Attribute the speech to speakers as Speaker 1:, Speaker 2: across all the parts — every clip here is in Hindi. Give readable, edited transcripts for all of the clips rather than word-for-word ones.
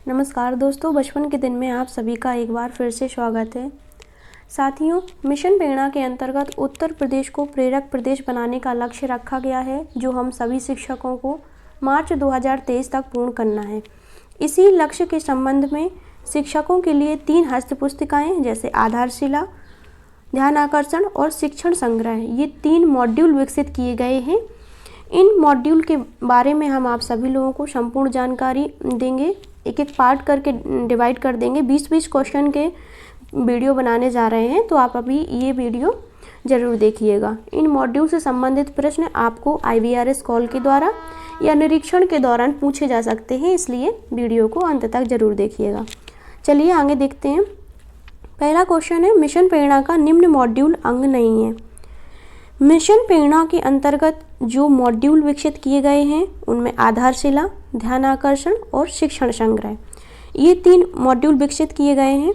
Speaker 1: नमस्कार दोस्तों, बचपन के दिन में आप सभी का एक बार फिर से स्वागत है। साथियों, मिशन प्रेरणा के अंतर्गत उत्तर प्रदेश को प्रेरक प्रदेश बनाने का लक्ष्य रखा गया है, जो हम सभी शिक्षकों को मार्च 2023 तक पूर्ण करना है। इसी लक्ष्य के संबंध में शिक्षकों के लिए 3 हस्त पुस्तिकाएँ जैसे आधारशिला, ध्यान आकर्षण और शिक्षण संग्रह, ये 3 मॉड्यूल विकसित किए गए हैं। इन मॉड्यूल के बारे में हम आप सभी लोगों को संपूर्ण जानकारी देंगे, एक एक पार्ट करके डिवाइड कर देंगे। 20-20 क्वेश्चन के वीडियो बनाने जा रहे हैं, तो आप अभी ये वीडियो ज़रूर देखिएगा। इन मॉड्यूल से संबंधित प्रश्न आपको IVRS कॉल के द्वारा या निरीक्षण के दौरान पूछे जा सकते हैं, इसलिए वीडियो को अंत तक ज़रूर देखिएगा। चलिए आगे देखते हैं। पहला क्वेश्चन है, मिशन प्रेरणा का निम्न मॉड्यूल अंग नहीं है। मिशन प्रेरणा के अंतर्गत जो मॉड्यूल विकसित किए गए हैं उनमें आधारशिला, ध्यान आकर्षण और शिक्षण संग्रह, ये 3 मॉड्यूल विकसित किए गए हैं।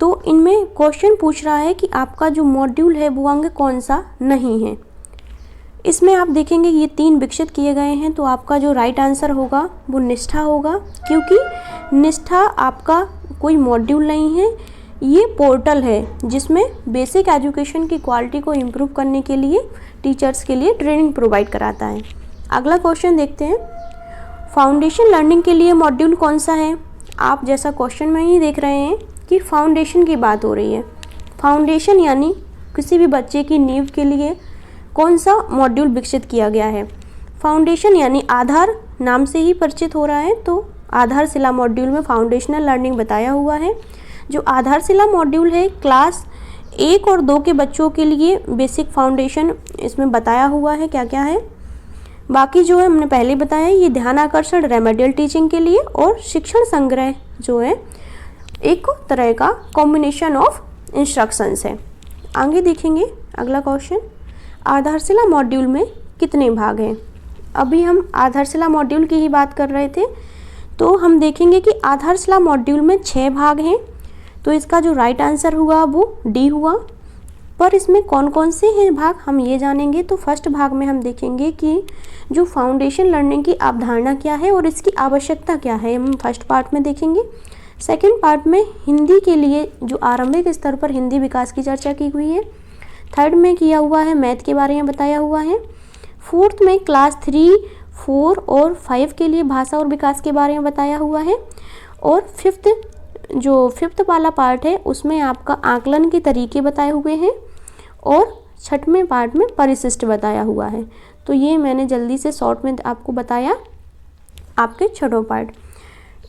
Speaker 1: तो इनमें क्वेश्चन पूछ रहा है कि आपका जो मॉड्यूल है वो अंग कौन सा नहीं है। इसमें आप देखेंगे ये 3 विकसित किए गए हैं, तो आपका जो राइट आंसर होगा वो निष्ठा होगा, क्योंकि निष्ठा आपका कोई मॉड्यूल नहीं है, ये पोर्टल है जिसमें बेसिक एजुकेशन की क्वालिटी को इम्प्रूव करने के लिए टीचर्स के लिए ट्रेनिंग प्रोवाइड कराता है। अगला क्वेश्चन देखते हैं, फाउंडेशन लर्निंग के लिए मॉड्यूल कौन सा है। आप जैसा क्वेश्चन में ही देख रहे हैं कि फाउंडेशन की बात हो रही है। फाउंडेशन यानी किसी भी बच्चे की नींव के लिए कौन सा मॉड्यूल विकसित किया गया है। फाउंडेशन यानी आधार, नाम से ही परिचित हो रहा है, तो आधारशिला मॉड्यूल में फाउंडेशनल लर्निंग बताया हुआ है। जो आधारशिला मॉड्यूल है क्लास 1 और 2 के बच्चों के लिए बेसिक फाउंडेशन इसमें बताया हुआ है क्या क्या है। बाकी जो है हमने पहले बताया, ये ध्यान आकर्षण रेमेडियल टीचिंग के लिए, और शिक्षण संग्रह जो है एक तरह का कॉम्बिनेशन ऑफ इंस्ट्रक्शंस है। आगे देखेंगे अगला क्वेश्चन, आधारशिला मॉड्यूल में कितने भाग हैं। अभी हम आधारशिला मॉड्यूल की ही बात कर रहे थे, तो हम देखेंगे कि आधारशिला मॉड्यूल में 6 भाग हैं, तो इसका जो राइट आंसर हुआ वो डी हुआ। पर इसमें कौन कौन से हैं भाग हम ये जानेंगे। तो फर्स्ट भाग में हम देखेंगे कि जो फाउंडेशन लर्निंग की अवधारणा क्या है और इसकी आवश्यकता क्या है, हम फर्स्ट पार्ट में देखेंगे। सेकंड पार्ट में हिंदी के लिए जो आरंभिक स्तर पर हिंदी विकास की चर्चा की हुई है। थर्ड में किया हुआ है मैथ के बारे में बताया हुआ है। फोर्थ में क्लास 3, 4 और 5 के लिए भाषा और विकास के बारे में बताया हुआ है। और फिफ्थ वाला पार्ट है उसमें आपका आकलन के तरीके बताए हुए हैं, और छठवें पार्ट में परिशिष्ट बताया हुआ है। तो ये मैंने जल्दी से शॉर्ट में आपको बताया आपके छठों पार्ट।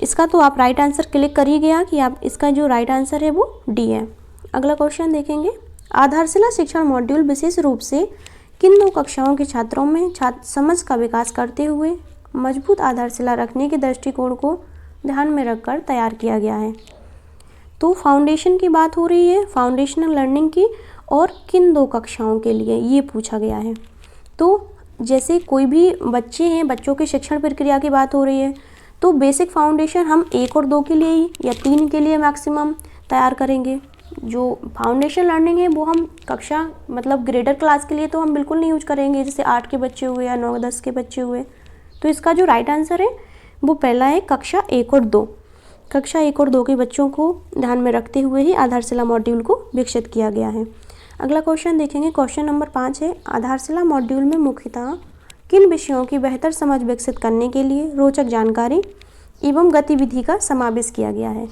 Speaker 1: इसका तो आप राइट आंसर क्लिक कर ही गया कि आप इसका जो राइट आंसर है वो डी है। अगला क्वेश्चन देखेंगे, आधारशिला शिक्षण मॉड्यूल विशेष रूप से किन 2 कक्षाओं के छात्रों में छात्र समझ का विकास करते हुए मजबूत आधारशिला रखने के दृष्टिकोण को ध्यान में रखकर तैयार किया गया है। तो फाउंडेशन की बात हो रही है, फाउंडेशनल लर्निंग की, और किन 2 कक्षाओं के लिए ये पूछा गया है। तो जैसे कोई भी बच्चे हैं, बच्चों की शिक्षण प्रक्रिया की बात हो रही है, तो बेसिक फाउंडेशन हम 1 और 2 के लिए ही या 3 के लिए मैक्सिमम तैयार करेंगे। जो फाउंडेशन लर्निंग है वो हम कक्षा मतलब ग्रेडर क्लास के लिए तो हम बिल्कुल नहीं यूज करेंगे, जैसे 8 के बच्चे हुए या 9-10 के बच्चे हुए। तो इसका जो राइट आंसर है वो पहला है कक्षा 1 और 2। कक्षा 1 और 2 के बच्चों को ध्यान में रखते हुए ही आधारशिला मॉड्यूल को विकसित किया गया है। अगला क्वेश्चन देखेंगे, क्वेश्चन नंबर 5 है, आधारशिला मॉड्यूल में मुख्यतः किन विषयों की बेहतर समझ विकसित करने के लिए रोचक जानकारी एवं गतिविधि का समावेश किया गया है।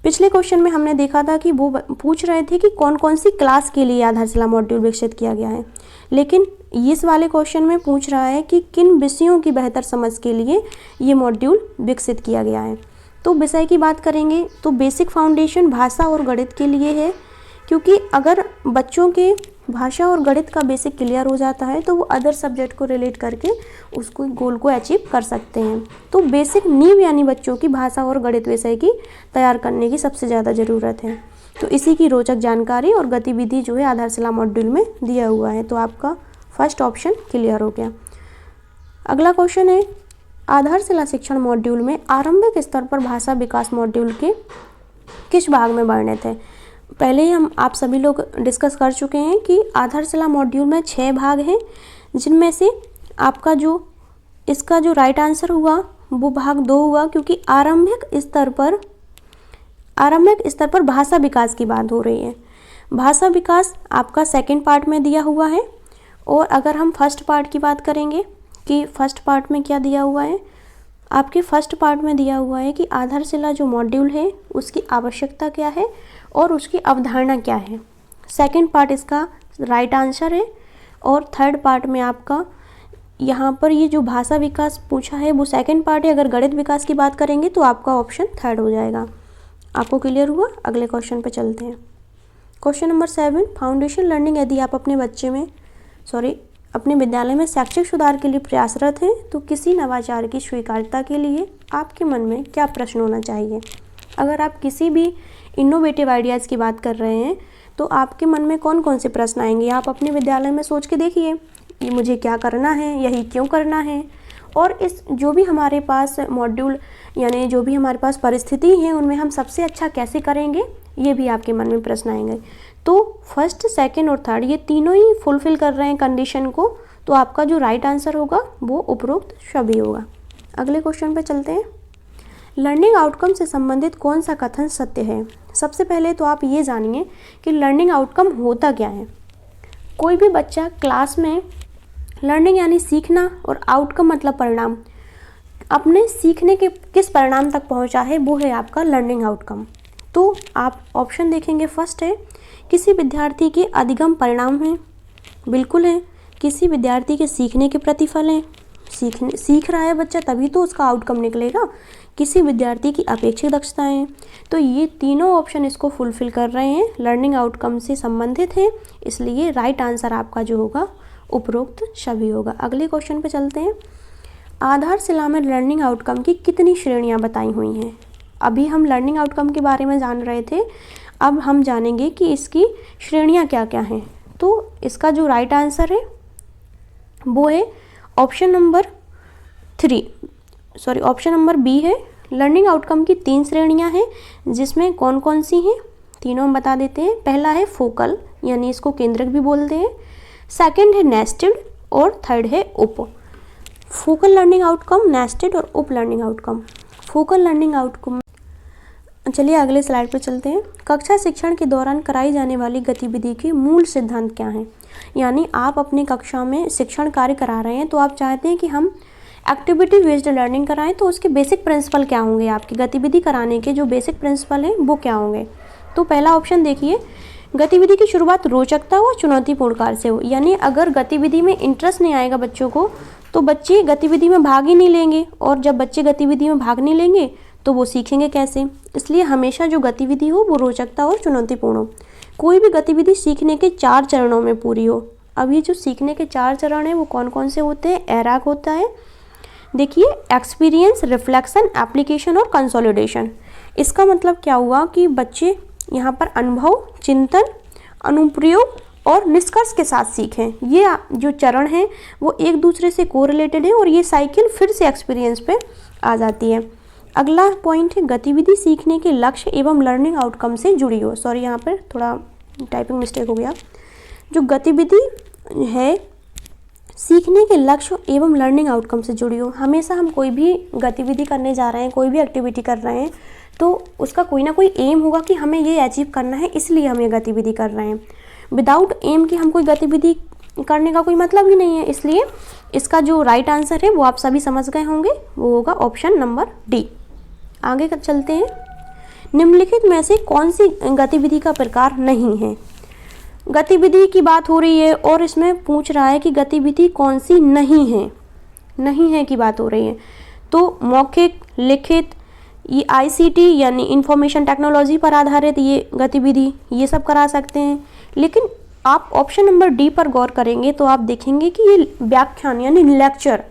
Speaker 1: पिछले क्वेश्चन में हमने देखा था कि वो पूछ रहे थे कि कौन कौन सी क्लास के लिए आधारशिला मॉड्यूल विकसित किया गया है, लेकिन इस वाले क्वेश्चन में पूछ रहा है कि किन विषयों की बेहतर समझ के लिए ये मॉड्यूल विकसित किया गया है। तो विषय की बात करेंगे तो बेसिक फाउंडेशन भाषा और गणित के लिए है, क्योंकि अगर बच्चों के भाषा और गणित का बेसिक क्लियर हो जाता है तो वो अदर सब्जेक्ट को रिलेट करके उसको गोल को अचीव कर सकते हैं। तो बेसिक नींव यानी बच्चों की भाषा और गणित विषय की तैयार करने की सबसे ज़्यादा ज़रूरत है। तो इसी की रोचक जानकारी और गतिविधि जो है आधारशिला मॉड्यूल में दिया हुआ है। तो आपका फर्स्ट ऑप्शन क्लियर हो गया। अगला क्वेश्चन है, आधारशिला शिक्षण मॉड्यूल में आरंभिक स्तर पर भाषा विकास मॉड्यूल के किस भाग में वर्णित है। पहले ही हम आप सभी लोग डिस्कस कर चुके हैं कि आधारशिला मॉड्यूल में 6 भाग हैं, जिनमें से आपका जो इसका जो राइट आंसर हुआ वो भाग 2 हुआ क्योंकि आरंभिक स्तर पर भाषा विकास की बात हो रही है। भाषा विकास आपका सेकंड पार्ट में दिया हुआ है। और अगर हम फर्स्ट पार्ट की बात करेंगे कि फर्स्ट पार्ट में क्या दिया हुआ है, आपके फर्स्ट पार्ट में दिया हुआ है कि आधारशिला जो मॉड्यूल है उसकी आवश्यकता क्या है और उसकी अवधारणा क्या है। सेकंड पार्ट इसका राइट आंसर है। और थर्ड पार्ट में आपका यहाँ पर ये जो भाषा विकास पूछा है वो सेकंड पार्ट है। अगर गणित विकास की बात करेंगे तो आपका ऑप्शन थर्ड हो जाएगा। आपको क्लियर हुआ? अगले क्वेश्चन पे चलते हैं। Question number 7, foundation learning. यदि आप अपने विद्यालय में शैक्षिक सुधार के लिए प्रयासरत हैं तो किसी नवाचार की स्वीकार्यता के लिए आपके मन में क्या प्रश्न होना चाहिए। अगर आप किसी भी इनोवेटिव आइडियाज़ की बात कर रहे हैं तो आपके मन में कौन कौन से प्रश्न आएंगे, आप अपने विद्यालय में सोच के देखिए, ये मुझे क्या करना है, यही क्यों करना है। और इस जो भी हमारे पास मॉड्यूल यानी जो भी हमारे पास परिस्थिति है उनमें हम सबसे अच्छा कैसे करेंगे, ये भी आपके मन में प्रश्न आएंगे। तो फर्स्ट, सेकंड और थर्ड ये तीनों ही फुलफिल कर रहे हैं कंडीशन को, तो आपका जो राइट आंसर होगा वो उपरोक्त सभी होगा। अगले क्वेश्चन पे चलते हैं। लर्निंग आउटकम से संबंधित कौन सा कथन सत्य है। सबसे पहले तो आप ये जानिए कि लर्निंग आउटकम होता क्या है। कोई भी बच्चा क्लास में लर्निंग यानी सीखना और आउटकम मतलब परिणाम, अपने सीखने के किस परिणाम तक पहुंचा है वो है आपका लर्निंग आउटकम। तो आप ऑप्शन देखेंगे, फर्स्ट है किसी विद्यार्थी के अधिगम परिणाम हैं, बिल्कुल है। किसी विद्यार्थी के सीखने के प्रतिफल हैं, सीख रहा है बच्चा तभी तो उसका आउटकम निकलेगा। किसी विद्यार्थी की अपेक्षित दक्षताएं, तो ये तीनों ऑप्शन इसको फुलफिल कर रहे हैं, लर्निंग आउटकम से संबंधित हैं, इसलिए राइट आंसर आपका जो होगा उपरोक्त सभी होगा। अगले क्वेश्चन पे चलते हैं। आधारशिला में लर्निंग आउटकम की कितनी श्रेणियां बताई हुई हैं। अभी हम लर्निंग आउटकम के बारे में जान रहे थे, अब हम जानेंगे कि इसकी श्रेणियां क्या क्या हैं। तो इसका जो राइट आंसर है वो है ऑप्शन नंबर बी है। लर्निंग आउटकम की 3 श्रेणियां हैं, जिसमें कौन कौन सी हैं तीनों हम बता देते हैं। पहला है फोकल, यानी इसको केंद्रक भी बोलते हैं। सेकंड है नेस्टेड और थर्ड है उप। फोकल लर्निंग आउटकम, नेस्टेड और उप learning outcome. Focal learning outcome, चलिए अगले स्लाइड पर चलते हैं। कक्षा शिक्षण के दौरान कराई जाने वाली गतिविधि के मूल सिद्धांत क्या हैं। यानी आप अपनी कक्षा में शिक्षण कार्य करा रहे हैं तो आप चाहते हैं कि हम एक्टिविटी बेस्ड लर्निंग कराएं, तो उसके बेसिक प्रिंसिपल क्या होंगे, आपकी गतिविधि कराने के जो बेसिक प्रिंसिपल हैं वो क्या होंगे। तो पहला ऑप्शन देखिए, गतिविधि की शुरुआत रोचकता व चुनौतीपूर्ण कार्य से हो। यानी अगर गतिविधि में इंटरेस्ट नहीं आएगा बच्चों को तो बच्चे गतिविधि में भाग ही नहीं लेंगे, और जब बच्चे गतिविधि में भाग नहीं लेंगे तो वो सीखेंगे कैसे। इसलिए हमेशा जो गतिविधि हो वो रोचकता और चुनौतीपूर्ण हो। कोई भी गतिविधि सीखने के 4 चरणों में पूरी हो। अब ये जो सीखने के 4 चरण हैं वो कौन कौन से होते हैं। एराक होता है, देखिए, एक्सपीरियंस, रिफ्लेक्शन, एप्लीकेशन और कंसोलिडेशन। इसका मतलब क्या हुआ कि बच्चे यहाँ पर अनुभव, चिंतन, अनुप्रयोग और निष्कर्ष के साथ सीखें। ये जो चरण हैं वो एक दूसरे से कोरिलेटेड है और ये साइकिल फिर से एक्सपीरियंस पे आ जाती है। अगला पॉइंट है गतिविधि सीखने के लक्ष्य एवं लर्निंग आउटकम से जुड़ी हो। सॉरी, यहाँ पर थोड़ा टाइपिंग मिस्टेक हो गया। जो गतिविधि है सीखने के लक्ष्य एवं लर्निंग आउटकम से जुड़ी हो। हमेशा हम कोई भी गतिविधि करने जा रहे हैं, कोई भी एक्टिविटी कर रहे हैं तो उसका कोई ना कोई एम होगा कि हमें ये अचीव करना है, इसलिए हम ये गतिविधि कर रहे हैं। विदाउट एम की हम कोई गतिविधि करने का कोई मतलब ही नहीं है। इसलिए इसका जो राइट आंसर है वो आप सभी समझ गए होंगे, वो होगा ऑप्शन नंबर डी। आगे चलते हैं। निम्नलिखित में से कौन सी गतिविधि का प्रकार नहीं है। गतिविधि की बात हो रही है और इसमें पूछ रहा है कि गतिविधि कौन सी नहीं है की बात हो रही है। तो मौखिक, लिखित, ये ICT यानी इंफॉर्मेशन टेक्नोलॉजी पर आधारित ये गतिविधि, ये सब करा सकते हैं। लेकिन आप ऑप्शन नंबर डी पर गौर करेंगे तो आप देखेंगे कि ये व्याख्यान यानी लेक्चर,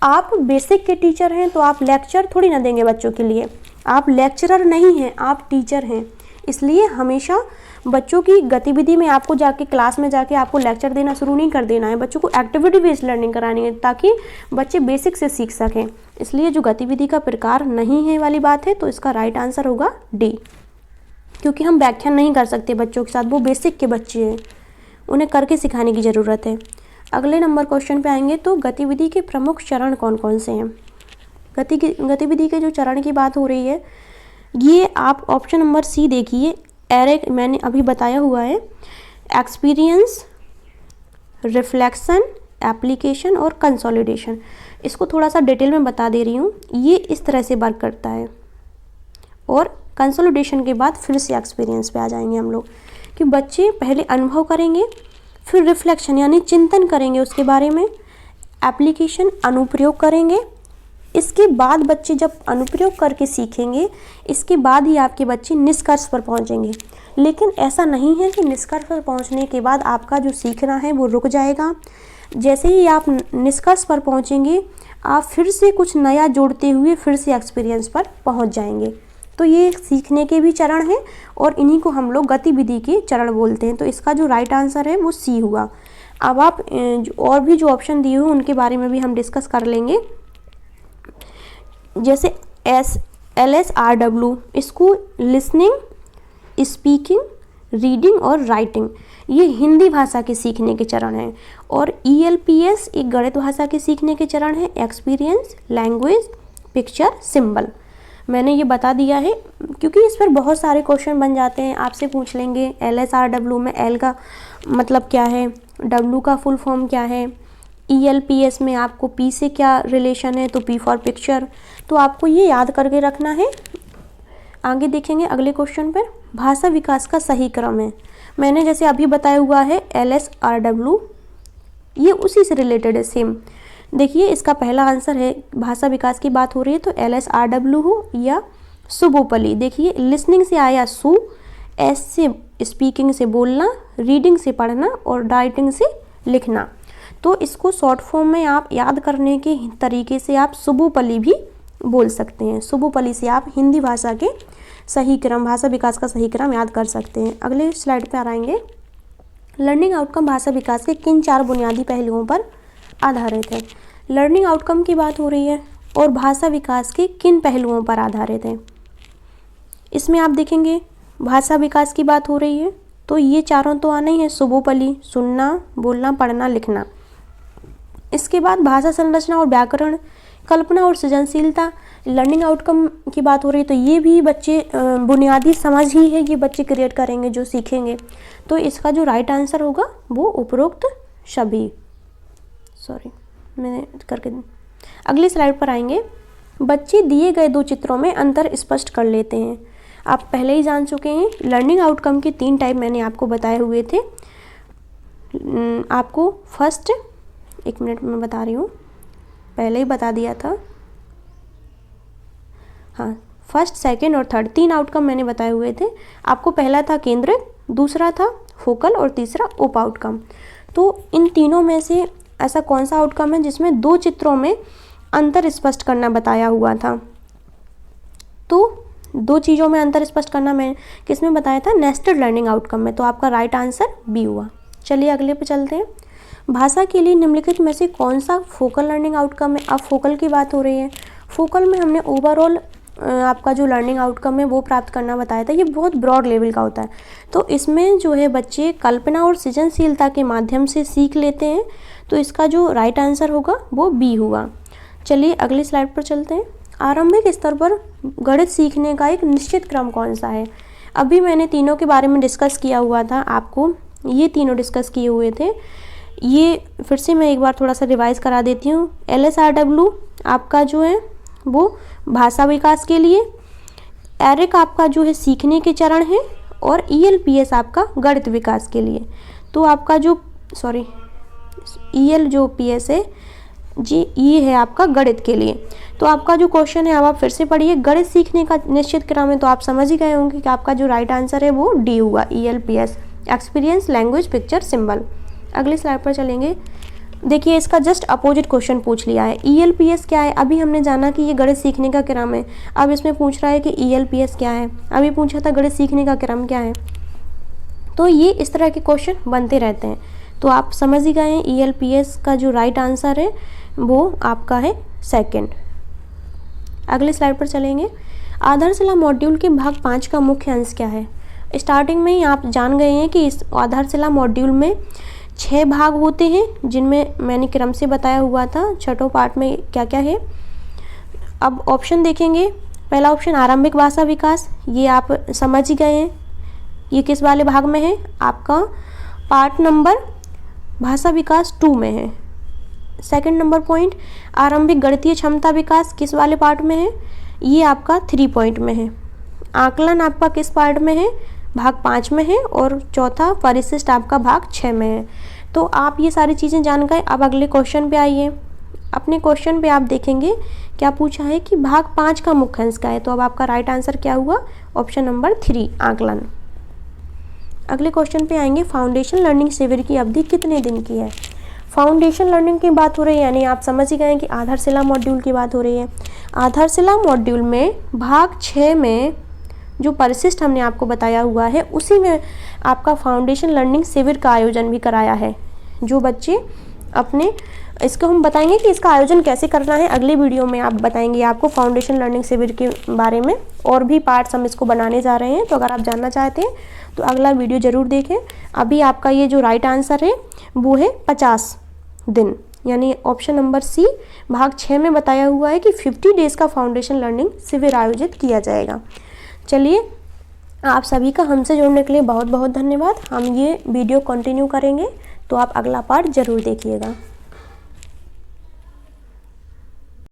Speaker 1: आप बेसिक के टीचर हैं तो आप लेक्चर थोड़ी ना देंगे बच्चों के लिए। आप लेक्चरर नहीं हैं, आप टीचर हैं। इसलिए हमेशा बच्चों की गतिविधि में आपको जाके क्लास में जाके आपको लेक्चर देना शुरू नहीं कर देना है। बच्चों को एक्टिविटी बेस्ड लर्निंग करानी है ताकि बच्चे बेसिक से सीख सकें। इसलिए जो गतिविधि का प्रकार नहीं है वाली बात है तो इसका राइट आंसर होगा डी, क्योंकि हम व्याख्यान नहीं कर सकते बच्चों के साथ, वो बेसिक के बच्चे हैं, उन्हें करके सिखाने की ज़रूरत है। अगले नंबर क्वेश्चन पे आएंगे तो गतिविधि के प्रमुख चरण कौन कौन से हैं। गतिविधि के जो चरण की बात हो रही है, ये आप ऑप्शन नंबर सी देखिए, एरे मैंने अभी बताया हुआ है, एक्सपीरियंस, रिफ्लेक्शन, एप्लीकेशन और कंसोलिडेशन। इसको थोड़ा सा डिटेल में बता दे रही हूँ। ये इस तरह से वर्क करता है और कंसोलिडेशन के बाद फिर से एक्सपीरियंस पे आ जाएंगे हम लोग, कि बच्चे पहले अनुभव करेंगे, फिर रिफ्लेक्शन यानी चिंतन करेंगे उसके बारे में, एप्लीकेशन अनुप्रयोग करेंगे, इसके बाद बच्चे जब अनुप्रयोग करके सीखेंगे, इसके बाद ही आपके बच्चे निष्कर्ष पर पहुंचेंगे। लेकिन ऐसा नहीं है कि निष्कर्ष पर पहुंचने के बाद आपका जो सीखना है वो रुक जाएगा। जैसे ही आप निष्कर्ष पर पहुंचेंगे, आप फिर से कुछ नया जोड़ते हुए फिर से एक्सपीरियंस पर पहुंच जाएंगे। तो ये सीखने के भी चरण हैं और इन्हीं को हम लोग गतिविधि के चरण बोलते हैं। तो इसका जो राइट आंसर है वो सी हुआ। अब आप और भी जो ऑप्शन दिए हुए उनके बारे में भी हम डिस्कस कर लेंगे। जैसे LSRW, इसको लिसनिंग, स्पीकिंग, रीडिंग और राइटिंग, ये हिंदी भाषा के सीखने के चरण हैं। और ELPS एक गणित भाषा के सीखने के चरण है, एक्सपीरियंस, लैंग्वेज, पिक्चर, सिंबल। मैंने ये बता दिया है क्योंकि इस पर बहुत सारे क्वेश्चन बन जाते हैं, आपसे पूछ लेंगे LSRW में L का मतलब क्या है, W का फुल फॉर्म क्या है, ELPS में आपको P से क्या रिलेशन है, तो P फॉर पिक्चर। तो आपको ये याद करके रखना है। आगे देखेंगे अगले क्वेश्चन पर, भाषा विकास का सही क्रम है। मैंने जैसे अभी बताया हुआ है LSRW, ये उसी से रिलेटेड है सेम। देखिए इसका पहला आंसर है, भाषा विकास की बात हो रही है तो LSRW हो या सुबोपली। देखिए लिसनिंग से आया सु, एस से स्पीकिंग से बोलना, रीडिंग से पढ़ना और राइटिंग से लिखना। तो इसको शॉर्ट फॉर्म में आप याद करने के तरीके से आप सुबोपली भी बोल सकते हैं। सुबोपली से आप हिंदी भाषा के सही क्रम, भाषा विकास का सही क्रम याद कर सकते हैं। अगले स्लाइड पे आ आएंगे। लर्निंग आउटकम भाषा विकास के किन 4 बुनियादी पहलुओं पर आधारित है। लर्निंग आउटकम की बात हो रही है और भाषा विकास के किन पहलुओं पर आधारित है। इसमें आप देखेंगे भाषा विकास की बात हो रही है तो ये चारों तो आना ही है, सुबोपली, सुनना, बोलना, पढ़ना, लिखना। इसके बाद भाषा संरचना और व्याकरण, कल्पना और सृजनशीलता। लर्निंग आउटकम की बात हो रही है तो ये भी बच्चे बुनियादी समझ ही है, ये बच्चे क्रिएट करेंगे जो सीखेंगे। तो इसका जो राइट आंसर होगा वो उपरोक्त सभी, मैंने करके अगली स्लाइड पर आएंगे। बच्चे दिए गए 2 चित्रों में अंतर स्पष्ट कर लेते हैं। आप पहले ही जान चुके हैं लर्निंग आउटकम के 3 टाइप मैंने आपको बताए हुए थे। आपको फर्स्ट, 1 मिनट में बता रही हूँ, पहले ही बता दिया था। हाँ, फर्स्ट, सेकंड और थर्ड 3 आउटकम मैंने बताए हुए थे आपको। पहला था केंद्रित, दूसरा था फोकल और तीसरा उप आउटकम। तो इन तीनों में से ऐसा कौन सा आउटकम है जिसमें 2 चित्रों में अंतर स्पष्ट करना बताया हुआ था। तो 2 चीज़ों में अंतर स्पष्ट करना मैं किस में बताया था, नेस्टेड लर्निंग आउटकम में। तो आपका राइट आंसर बी हुआ। चलिए अगले पे चलते हैं। भाषा के लिए निम्नलिखित में से कौन सा फोकल लर्निंग आउटकम है। अब फोकल की बात हो रही है। फोकल में हमने ओवरऑल आपका जो लर्निंग आउटकम है वो प्राप्त करना बताया था। ये बहुत ब्रॉड लेवल का होता है। तो इसमें जो है बच्चे कल्पना और सृजनशीलता के माध्यम से सीख लेते हैं। तो इसका जो राइट आंसर होगा वो बी हुआ। चलिए अगली स्लाइड पर चलते हैं। आरंभिक स्तर पर गणित सीखने का एक निश्चित क्रम कौन सा है। अभी मैंने तीनों के बारे में डिस्कस किया हुआ था, आपको ये तीनों डिस्कस किए हुए थे। ये फिर से मैं एक बार थोड़ा सा रिवाइज करा देती हूँ। LSRW आपका जो है वो भाषा विकास के लिए, एरिक आपका जो है सीखने के चरण है और ELPS आपका गणित विकास के लिए। तो आपका जो EL जो PS है जी, ये है आपका गणित के लिए। तो आपका जो क्वेश्चन है अब आप फिर से पढ़िए। गणित सीखने का निश्चित क्रम है तो आप समझ ही गए होंगे कि आपका जो राइट आंसर है वो डी हुआ, ELPS, experience, language, picture, symbol. अगली स्लाइड पर चलेंगे। देखिए इसका जस्ट अपोजिट क्वेश्चन पूछ लिया है। ELPS क्या है। अभी हमने जाना कि ये गणित सीखने का क्रम है, अब इसमें पूछ रहा है कि ELPS क्या है। अभी पूछा था गणित सीखने का क्रम क्या है। तो ये इस तरह के क्वेश्चन बनते रहते हैं। तो आप समझ ही गए हैं ELPS का जो राइट आंसर है वो आपका है सेकंड। अगले स्लाइड पर चलेंगे। आधारशिला मॉड्यूल के भाग 5 का मुख्य अंश क्या है। स्टार्टिंग में ही आप जान गए हैं कि इस आधारशिला मॉड्यूल में 6 भाग होते हैं, जिनमें मैंने क्रम से बताया हुआ था छठों पार्ट में क्या क्या है। अब ऑप्शन देखेंगे। पहला ऑप्शन आरंभिक भाषा विकास, ये आप समझ ही गए हैं, ये किस वाले भाग में है, आपका पार्ट नंबर भाषा विकास 2 में है। सेकंड नंबर पॉइंट आरंभिक गणितीय क्षमता विकास किस वाले पार्ट में है, ये आपका 3 पॉइंट में है। आकलन आपका किस पार्ट में है, भाग 5 में है। और चौथा परिशिष्ट आपका भाग 6 में है। तो आप ये सारी चीज़ें जान गए। अब अगले क्वेश्चन पे आइए। अपने क्वेश्चन पे आप देखेंगे क्या पूछा है कि भाग 5 का मुख्य अंश क्या है। तो अब आपका राइट आंसर क्या हुआ, ऑप्शन नंबर 3 आकलन। अगले क्वेश्चन पे आएंगे, फाउंडेशन लर्निंग शिविर की अवधि कितने दिन की है। फाउंडेशन लर्निंग की बात हो रही है, यानी आप समझ ही गए कि आधारशिला मॉड्यूल की बात हो रही है। आधारशिला मॉड्यूल में भाग 6 में जो परिशिष्ट हमने आपको बताया हुआ है, उसी में आपका फाउंडेशन लर्निंग शिविर का आयोजन भी कराया है। जो बच्चे अपने इसको हम बताएंगे कि इसका आयोजन कैसे करना है, अगले वीडियो में आप बताएंगे आपको फाउंडेशन लर्निंग शिविर के बारे में। और भी पार्ट्स हम इसको बनाने जा रहे हैं, तो अगर आप जानना चाहते हैं तो अगला वीडियो ज़रूर देखें। अभी आपका ये जो राइट आंसर है वो है 50 दिन, यानी ऑप्शन नंबर सी भाग 6 में बताया हुआ है कि 50 डेज़ का फाउंडेशन लर्निंग शिविर आयोजित किया जाएगा। चलिए, आप सभी का हमसे जुड़ने के लिए बहुत बहुत धन्यवाद। हम ये वीडियो कंटिन्यू करेंगे, तो आप अगला पार्ट ज़रूर देखिएगा।